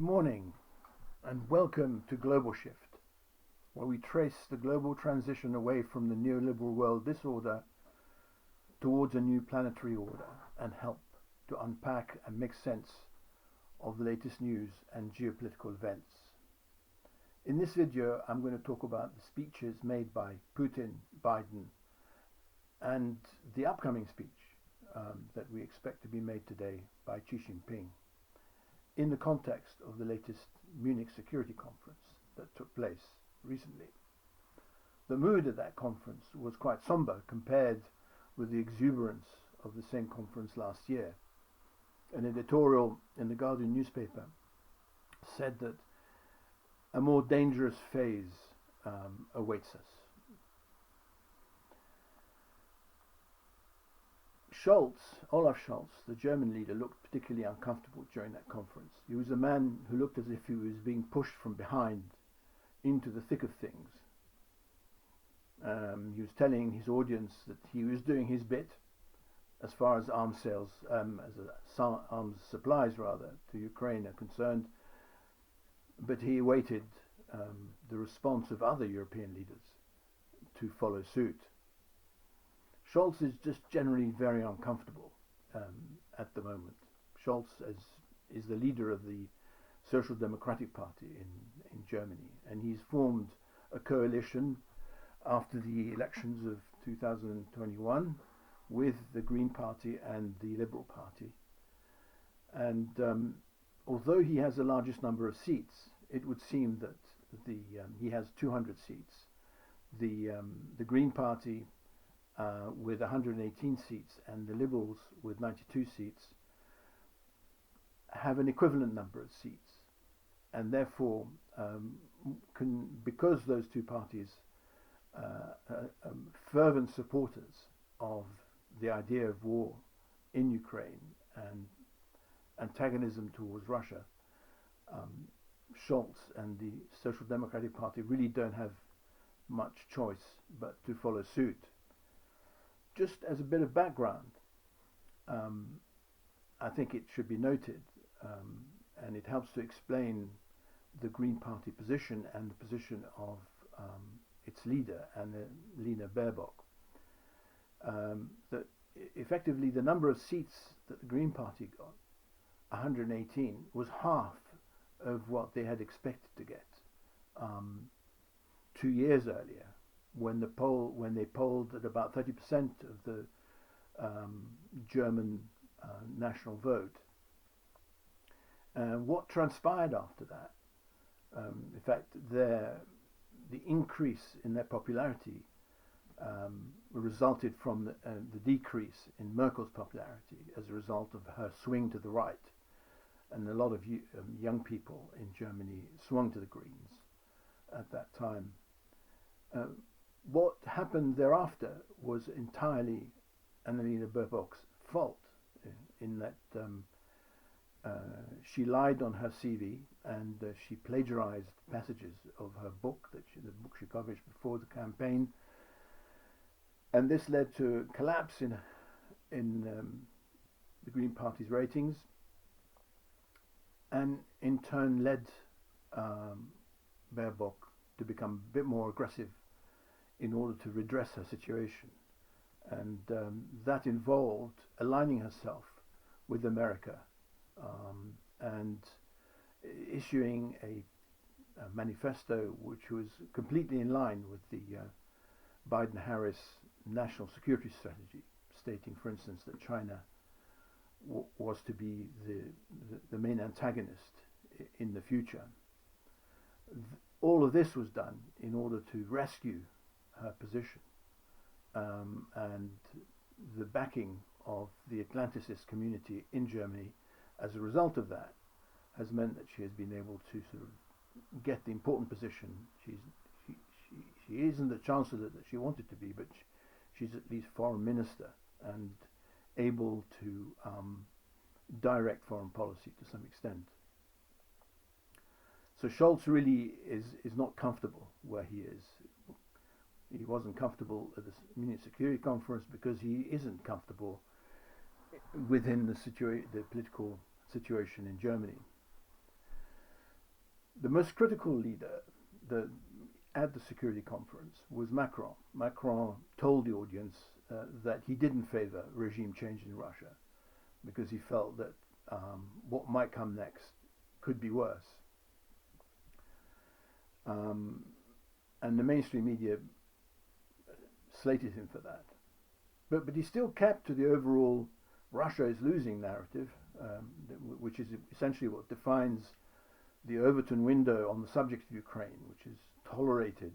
morning and welcome to Global Shift, where we trace the global transition away from the neoliberal world disorder towards a new planetary order and help to unpack and make sense of the latest news and geopolitical events. In this video, I'm going to talk about the speeches made by Putin, Biden, and the upcoming speech that we expect to be made today by Xi Jinping, in the context of the latest Munich Security Conference that took place recently. The mood at that conference was quite somber compared with the exuberance of the same conference last year. An editorial in the Guardian newspaper said that a more dangerous phase awaits us. Olaf Scholz, the German leader, looked particularly uncomfortable during that conference. He was a man who looked as if he was being pushed from behind into the thick of things. He was telling his audience that he was doing his bit as far as arms sales, arms supplies rather, to Ukraine are concerned, but he awaited the response of other European leaders to follow suit. Scholz is just generally very uncomfortable at the moment. Scholz is the leader of the Social Democratic Party in Germany, and he's formed a coalition after the elections of 2021 with the Green Party and the Liberal Party. And although he has the largest number of seats, it would seem that he has 200 seats. The Green Party with 118 seats and the Liberals with 92 seats have an equivalent number of seats, and therefore because those two parties are fervent supporters of the idea of war in Ukraine and antagonism towards Russia, Scholz and the Social Democratic Party really don't have much choice but to follow suit. Just as a bit of background, I think it should be noted, and it helps to explain the Green Party position and the position of its leader, Lena Baerbock, that effectively the number of seats that the Green Party got, 118, was half of what they had expected to get 2 years earlier, when they polled at about 30% of the German national vote. And what transpired after that, in fact, the increase in their popularity resulted from the decrease in Merkel's popularity as a result of her swing to the right. And a lot of young people in Germany swung to the Greens at that time. What happened thereafter was entirely Annalena Baerbock's fault, in that she lied on her CV and she plagiarized passages of her book, the book she published before the campaign, and this led to a collapse in the Green Party's ratings, and in turn led Baerbock to become a bit more aggressive in order to redress her situation. And that involved aligning herself with America and issuing a manifesto which was completely in line with the Biden-Harris national security strategy, stating, for instance, that China was to be the main antagonist in the future. All of this was done in order to rescue her position, and the backing of the Atlanticist community in Germany as a result of that has meant that she has been able to sort of get the important position. She isn't the chancellor that she wanted to be, but she's at least foreign minister and able to direct foreign policy to some extent. So Scholz really is not comfortable where he is. He wasn't comfortable at the Munich Security Conference because he isn't comfortable within the political situation in Germany. The most critical leader at the Security Conference was Macron. Macron told the audience that he didn't favor regime change in Russia because he felt that what might come next could be worse. And the mainstream media slated him for that. But he still kept to the overall Russia is losing narrative, which is essentially what defines the Overton window on the subject of Ukraine, which is tolerated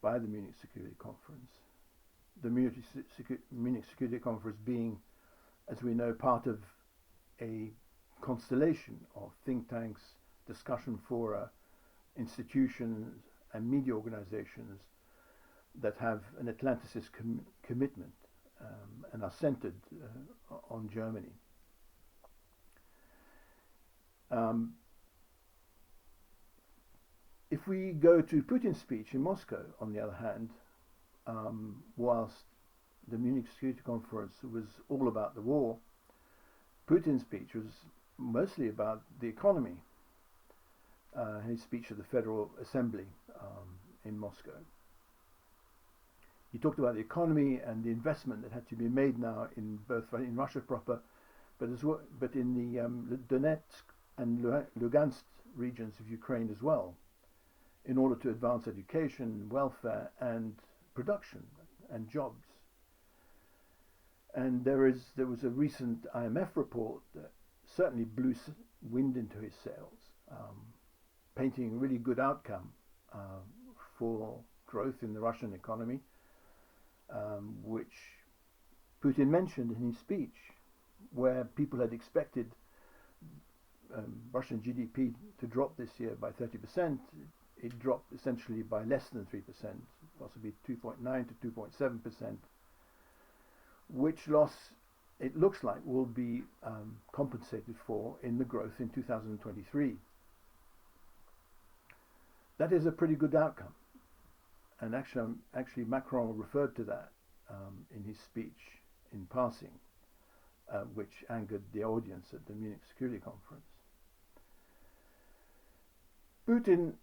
by the Munich Security Conference. The Munich Security Conference being, as we know, part of a constellation of think tanks, discussion fora, institutions and media organizations that have an Atlanticist commitment and are centered on Germany. If we go to Putin's speech in Moscow, on the other hand, whilst the Munich Security Conference was all about the war, Putin's speech was mostly about the economy. His speech at the Federal Assembly in Moscow. He talked about the economy and the investment that had to be made now in Russia proper, but in the Donetsk and Lugansk regions of Ukraine as well, in order to advance education, welfare, and production and jobs. And there was a recent IMF report that certainly blew wind into his sails, painting a really good outcome for growth in the Russian economy, which Putin mentioned in his speech, where people had expected Russian GDP to drop this year by 30%. It dropped essentially by less than 3%, possibly 2.9 to 2.7%, which loss it looks like will be compensated for in the growth in 2023. That is a pretty good outcome. And actually Macron referred to that in his speech in passing, which angered the audience at the Munich Security Conference. Putin,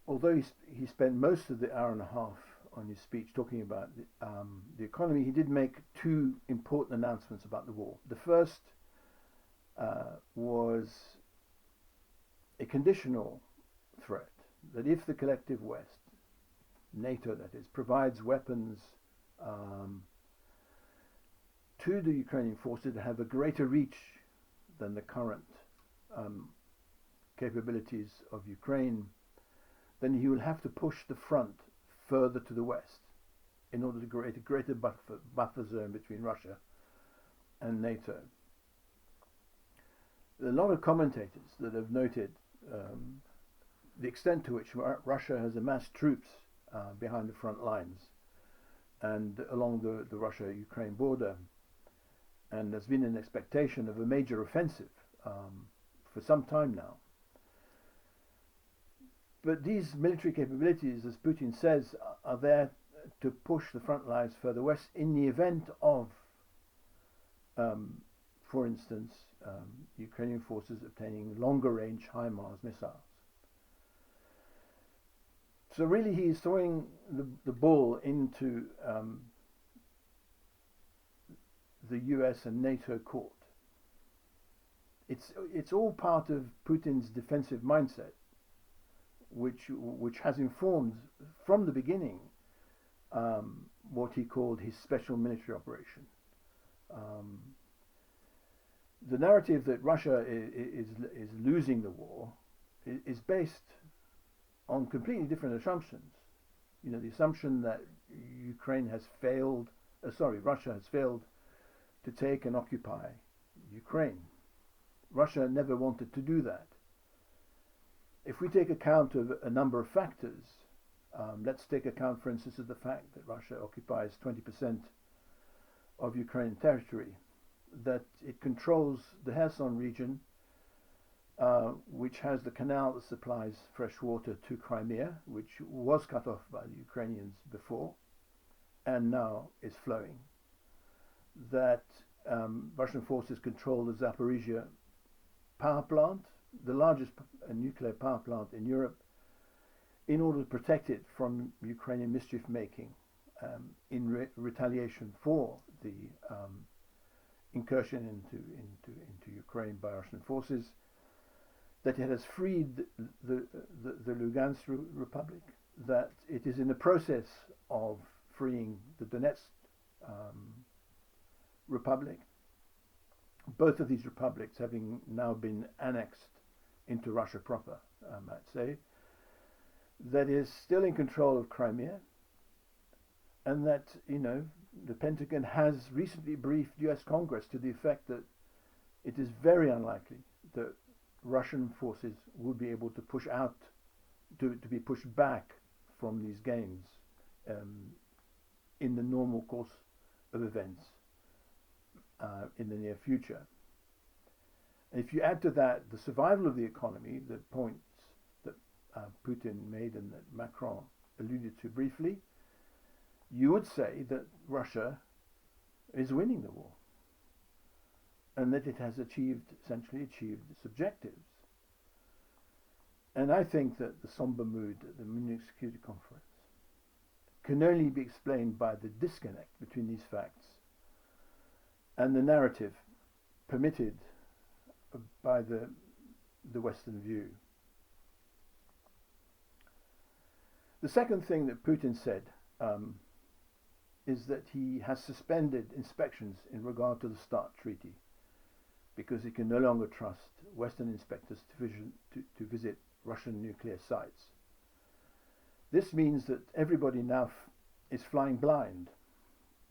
although he spent most of the hour and a half on his speech talking about the economy, he did make two important announcements about the war. The first was a conditional threat that if the collective West, NATO that is, provides weapons to the Ukrainian forces that have a greater reach than the current capabilities of Ukraine, then he will have to push the front further to the west in order to create a greater buffer zone between Russia and NATO. There are a lot of commentators that have noted the extent to which Russia has amassed troops behind the front lines and along the Russia-Ukraine border, and there's been an expectation of a major offensive for some time now. But these military capabilities, as Putin says, are there to push the front lines further west in the event of, for instance, Ukrainian forces obtaining longer-range HIMARS missiles. So really he is throwing the ball into the US and NATO court. It's all part of Putin's defensive mindset, which has informed from the beginning what he called his special military operation. The narrative that Russia is losing the war is based on completely different assumptions. You know, the assumption that Russia has failed to take and occupy Ukraine. Russia never wanted to do that. If we take account of a number of factors, let's take account, for instance, of the fact that Russia occupies 20% of Ukrainian territory, that it controls the Kherson region, which has the canal that supplies fresh water to Crimea, which was cut off by the Ukrainians before, and now is flowing. That Russian forces control the Zaporizhia power plant, the largest nuclear power plant in Europe, in order to protect it from Ukrainian mischief making in retaliation for the incursion into Ukraine by Russian forces, that it has freed the Lugansk Republic, that it is in the process of freeing the Donetsk Republic, both of these republics having now been annexed into Russia proper, I might say, that is still in control of Crimea, and that, the Pentagon has recently briefed US Congress to the effect that it is very unlikely that Russian forces would be able to push out, to be pushed back from these gains in the normal course of events in the near future. And if you add to that the survival of the economy, the points that Putin made and that Macron alluded to briefly, you would say that Russia is winning the war, and that it has essentially achieved its objectives. And I think that the somber mood at the Munich Security Conference can only be explained by the disconnect between these facts and the narrative permitted by the Western view. The second thing that Putin said is that he has suspended inspections in regard to the START treaty because he can no longer trust Western inspectors to visit Russian nuclear sites. This means that everybody now is flying blind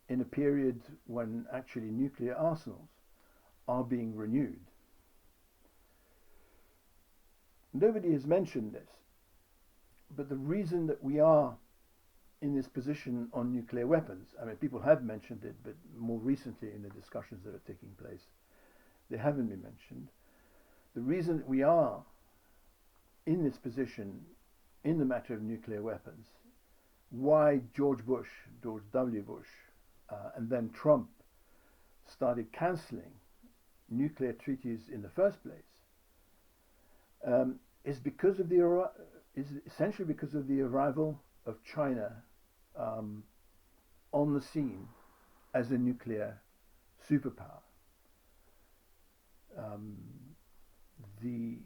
in a period when actually nuclear arsenals are being renewed. Nobody has mentioned this, but the reason that we are in this position on nuclear weapons, people have mentioned it, but more recently in the discussions that are taking place, they haven't been mentioned. The reason that we are in this position in the matter of nuclear weapons, why George W. Bush, and then Trump started cancelling nuclear treaties in the first place, is essentially because of the arrival of China on the scene as a nuclear superpower. The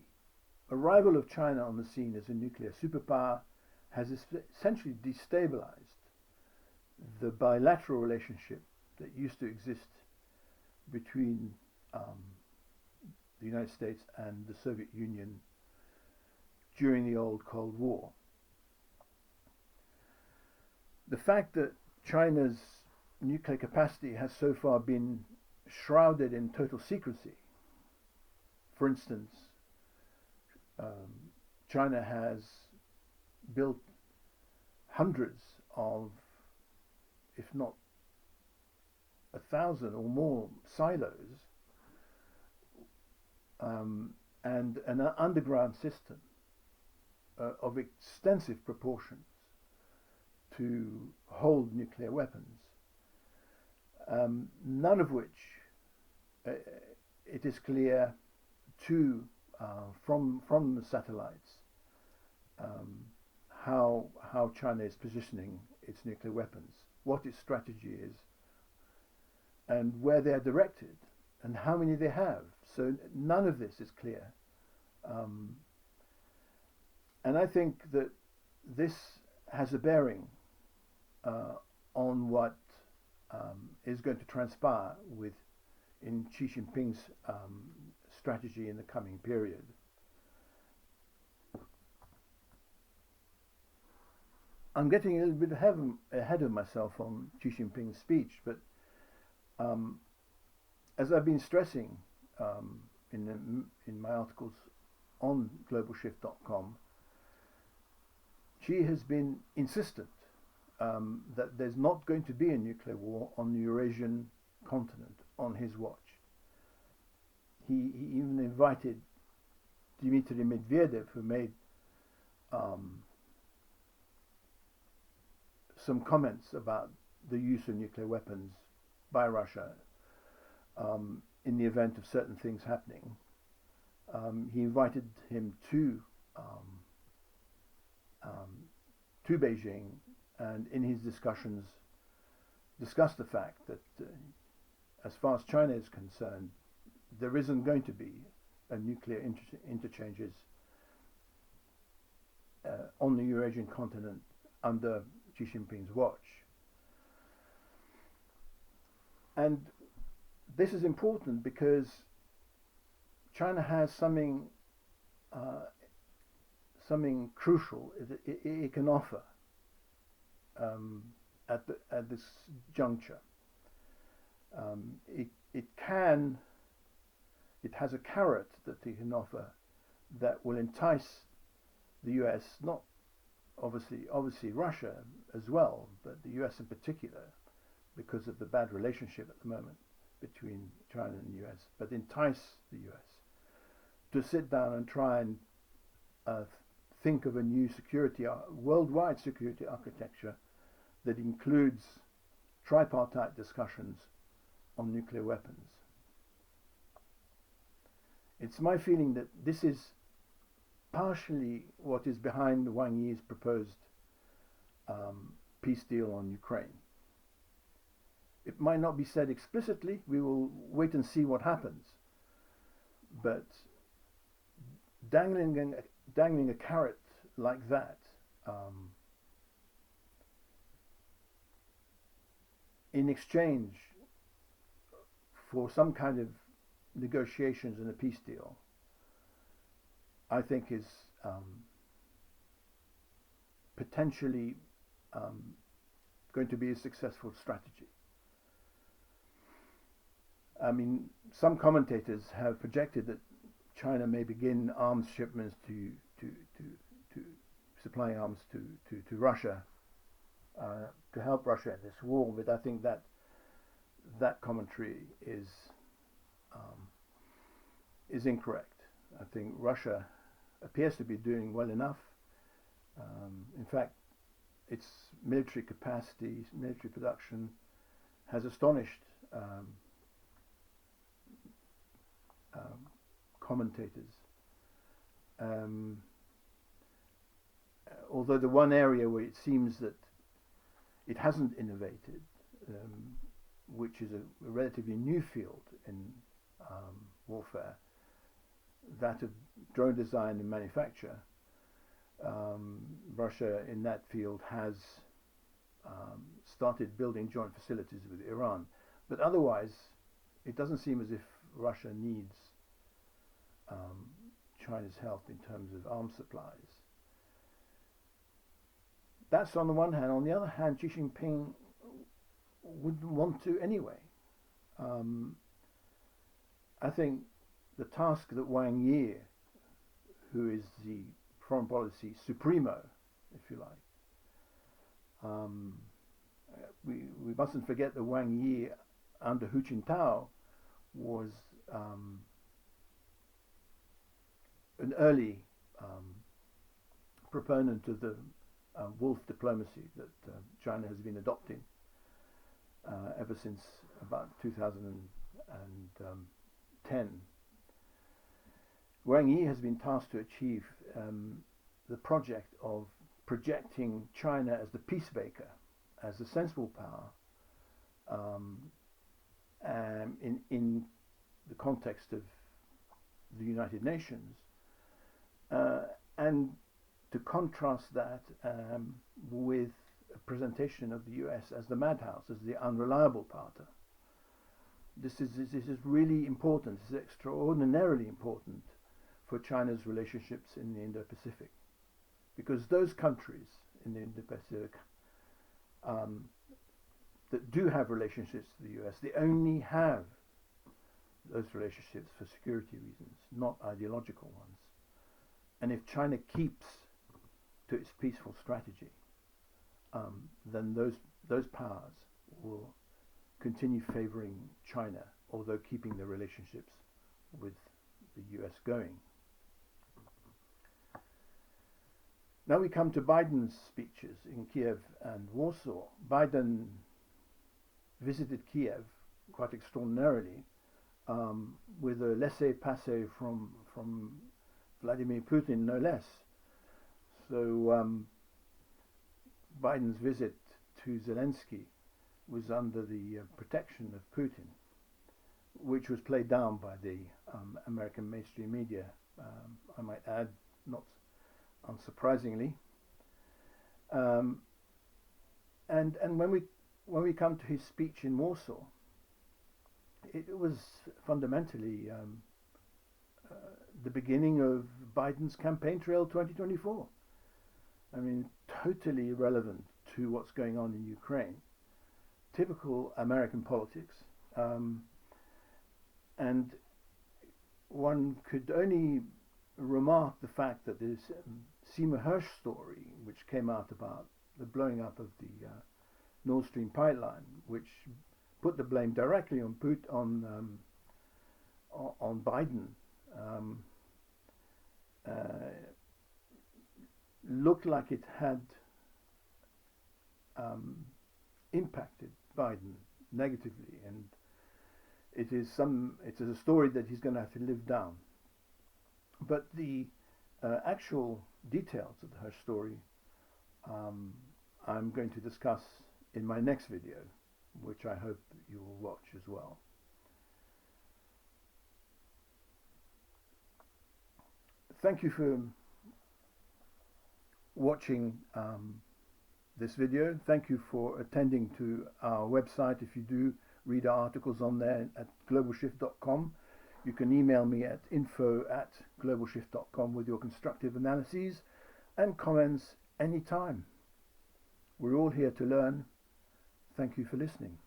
arrival of China on the scene as a nuclear superpower has essentially destabilized the bilateral relationship that used to exist between the United States and the Soviet Union during the old Cold War. The fact that China's nuclear capacity has so far been shrouded in total secrecy. For instance, China has built hundreds of, if not 1,000 or more silos, and an underground system of extensive proportions to hold nuclear weapons, none of which it is clear from the satellites how China is positioning its nuclear weapons, what its strategy is, and where they are directed, and how many they have. So none of this is clear. And I think that this has a bearing on what is going to transpire in Xi Jinping's strategy in the coming period. I'm getting a little bit ahead of myself on Xi Jinping's speech, but as I've been stressing in my articles on globalshift.com, Xi has been insistent that there's not going to be a nuclear war on the Eurasian continent on his watch. He even invited Dmitry Medvedev, who made some comments about the use of nuclear weapons by Russia in the event of certain things happening, he invited him um, to Beijing, and in his discussions discussed the fact that as far as China is concerned, there isn't going to be a nuclear interchanges on the Eurasian continent under Xi Jinping's watch. And this is important because China has something crucial it can offer at this juncture. It has a carrot that it can offer that will entice the US, not obviously Russia as well, but the US in particular, because of the bad relationship at the moment between China and the US, but entice the US to sit down and try and think of a new worldwide security architecture that includes tripartite discussions on nuclear weapons. It's my feeling that this is partially what is behind Wang Yi's proposed peace deal on Ukraine. It might not be said explicitly, we will wait and see what happens, but dangling a carrot like that in exchange for some kind of negotiations and a peace deal, I think is potentially going to be a successful strategy. I mean, some commentators have projected that China may begin arms shipments to supplying arms to Russia to help Russia in this war, but I think that commentary is incorrect. I think Russia appears to be doing well enough. In fact, its military capacity, military production, has astonished commentators. Although the one area where it seems that it hasn't innovated, which is a relatively new field in warfare, that of drone design and manufacture, Russia in that field has started building joint facilities with Iran. But otherwise, it doesn't seem as if Russia needs China's help in terms of arms supplies. That's on the one hand. On the other hand, Xi Jinping wouldn't want to anyway. I think the task that Wang Yi, who is the foreign policy supremo, if you like, we mustn't forget that Wang Yi under Hu Jintao was an early proponent of the wolf diplomacy that China has been adopting ever since about 2010. Wang Yi has been tasked to achieve the project of projecting China as the peacemaker, as the sensible power in the context of the United Nations, and to contrast that with a presentation of the US as the madhouse, as the unreliable partner. This is really important. This is extraordinarily important for China's relationships in the Indo-Pacific, because those countries in the Indo-Pacific that do have relationships to the US, they only have those relationships for security reasons, not ideological ones. And if China keeps to its peaceful strategy, then those powers will continue favoring China, although keeping their relationships with the US going. Now we come to Biden's speeches in Kiev and Warsaw. Biden visited Kiev quite extraordinarily with a laissez-passer from Vladimir Putin, no less. So Biden's visit to Zelensky was under the protection of Putin, which was played down by the American mainstream media, I might add, not unsurprisingly. And when we come to his speech in Warsaw, it was fundamentally the beginning of Biden's campaign trail 2024. I mean, totally irrelevant to what's going on in Ukraine. Typical American politics. And one could only remark the fact that this Seymour Hersh story, which came out about the blowing up of the Nord Stream pipeline, which put the blame directly on Biden, looked like it had impacted Biden negatively, and it is a story that he's going to have to live down. But the actual details of her story I'm going to discuss in my next video, which I hope you will watch as well. Thank you for watching this video. Thank you for attending to our website. If you do read our articles on there at globalshift.com, you can email me at info@globalshift.com with your constructive analyses and comments anytime. We're all here to learn. Thank you for listening.